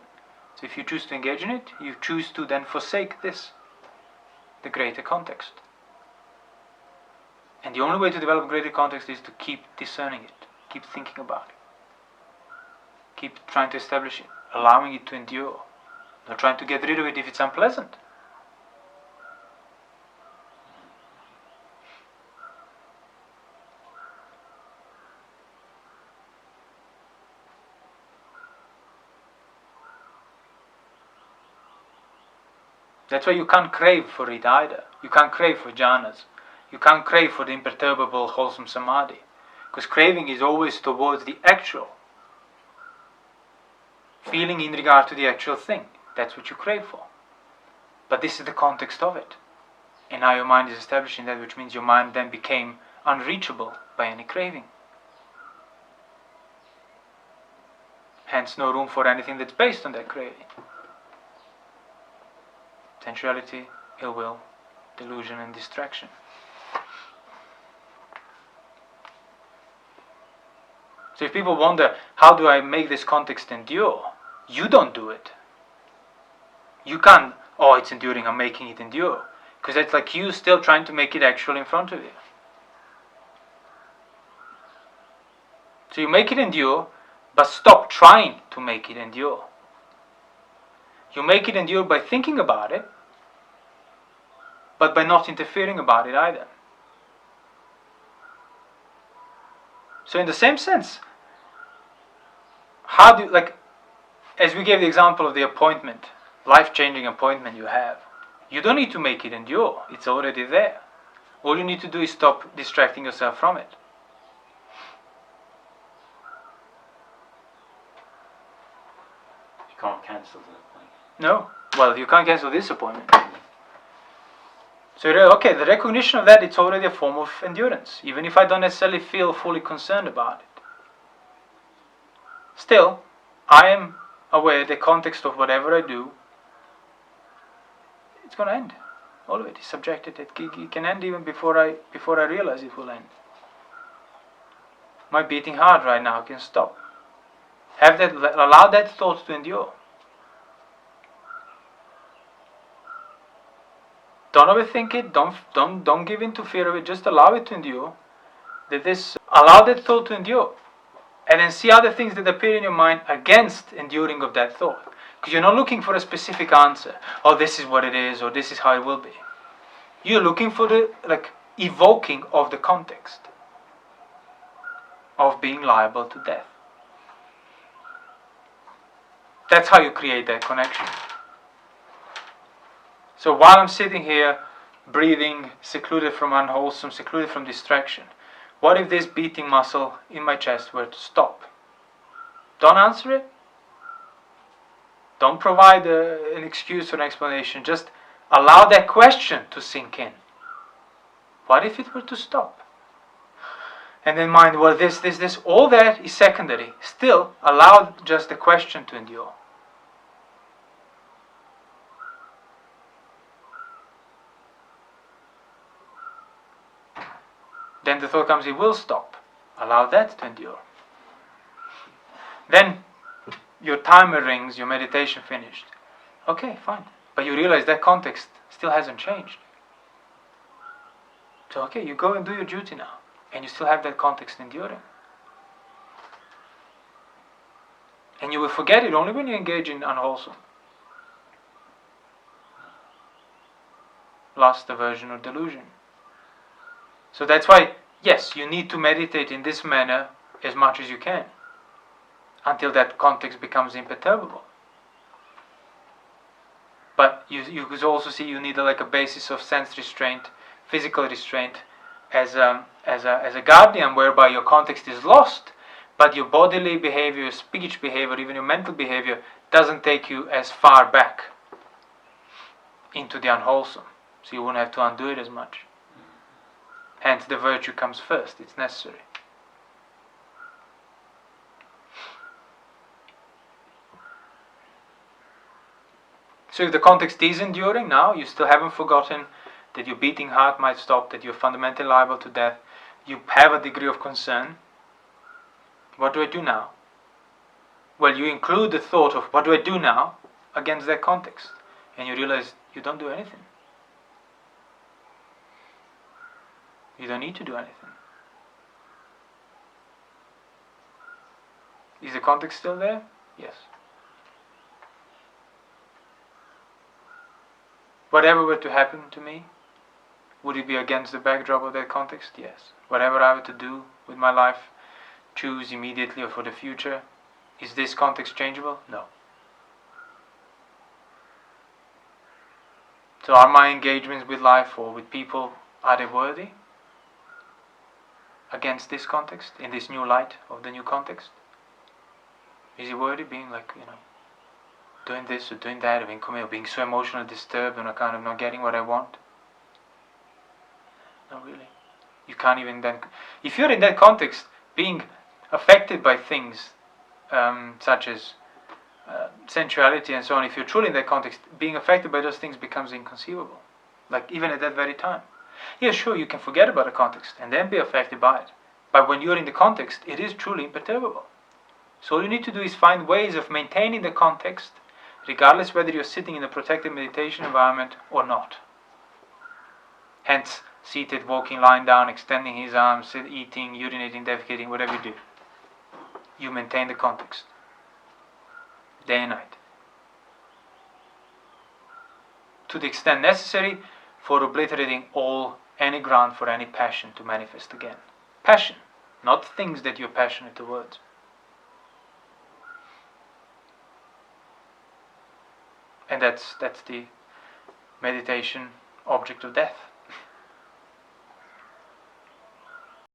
So if you choose to engage in it, you choose to then forsake this, the greater context. And the only way to develop greater context is to keep discerning it, keep thinking about it, keep trying to establish it, allowing it to endure, not trying to get rid of it if it's unpleasant. That's why you can't crave for it either. You can't crave for jhanas. You can't crave for the imperturbable, wholesome samadhi. Because craving is always towards the actual. Feeling in regard to the actual thing. That's what you crave for. But this is the context of it. And now your mind is established in that, which means your mind then became unreachable by any craving. Hence no room for anything that's based on that craving. Sensuality, ill will, delusion and distraction. So if people wonder, how do I make this context endure? You don't do it. You can't, oh, it's enduring, I'm making it endure. Because that's like you still trying to make it actual in front of you. So you make it endure, but stop trying to make it endure. You make it endure by thinking about it, but by not interfering about it either. So in the same sense, how do, like, as we gave the example of the appointment, life-changing appointment you have, you don't need to make it endure, it's already there. All you need to do is stop distracting yourself from it. You can't cancel the appointment. No, well, you can't cancel this appointment. So, okay, the recognition of that, it's already a form of endurance, even if I don't necessarily feel fully concerned about it. Still, I am aware the context of whatever I do, it's going to end. All of it is subjected. It can end even before I realize it will end. My beating heart right now can stop. Allow that thought to endure. Don't overthink it. Don't give in to fear of it. Just allow it to endure. Allow that thought to endure, and then see other things that appear in your mind against enduring of that thought. Because you're not looking for a specific answer. Oh, this is what it is, or this is how it will be. You're looking for the evoking of the context of being liable to death. That's how you create that connection. So while I'm sitting here, breathing, secluded from unwholesome, secluded from distraction, what if this beating muscle in my chest were to stop? Don't answer it. Don't provide an excuse or an explanation. Just allow that question to sink in. What if it were to stop? And then mind, well, this, all that is secondary. Still, allow just the question to endure. Then the thought comes, it will stop. Allow that to endure. Then your timer rings, your meditation finished. Okay, fine. But you realize that context still hasn't changed. So okay, you go and do your duty now. And you still have that context enduring. And you will forget it only when you engage in unwholesome lust, aversion, or delusion. So that's why, yes, you need to meditate in this manner as much as you can, until that context becomes imperturbable. But you could also see you need a basis of sense restraint, physical restraint, as a guardian, whereby your context is lost, but your bodily behavior, your speech behavior, even your mental behavior doesn't take you as far back into the unwholesome. So you won't have to undo it as much. Hence the virtue comes first, it's necessary. So if the context is enduring now, you still haven't forgotten that your beating heart might stop, that you're fundamentally liable to death, you have a degree of concern. What do I do now? Well, you include the thought of what do I do now against that context, and you realize you don't do anything. You don't need to do anything. Is the context still there? Yes. Whatever were to happen to me, would it be against the backdrop of that context? Yes. Whatever I were to do with my life, choose immediately or for the future, is this context changeable? No. So are my engagements with life or with people, are they worthy? Against this context, in this new light of the new context? Is it worthy being doing this or doing that, or being so emotionally disturbed and kind of not getting what I want? Not really. You can't even then, if you're in that context, being affected by things such as sensuality and so on, if you're truly in that context, being affected by those things becomes inconceivable. Even at that very time. Yeah, sure, you can forget about the context and then be affected by it. But when you're in the context, it is truly imperturbable. So all you need to do is find ways of maintaining the context, regardless whether you're sitting in a protected meditation environment or not. Hence, seated, walking, lying down, extending his arms, eating, urinating, defecating, whatever you do. You maintain the context. Day and night. To the extent necessary for obliterating any ground for any passion to manifest again. Passion, not things that you're passionate towards. And that's the meditation object of death.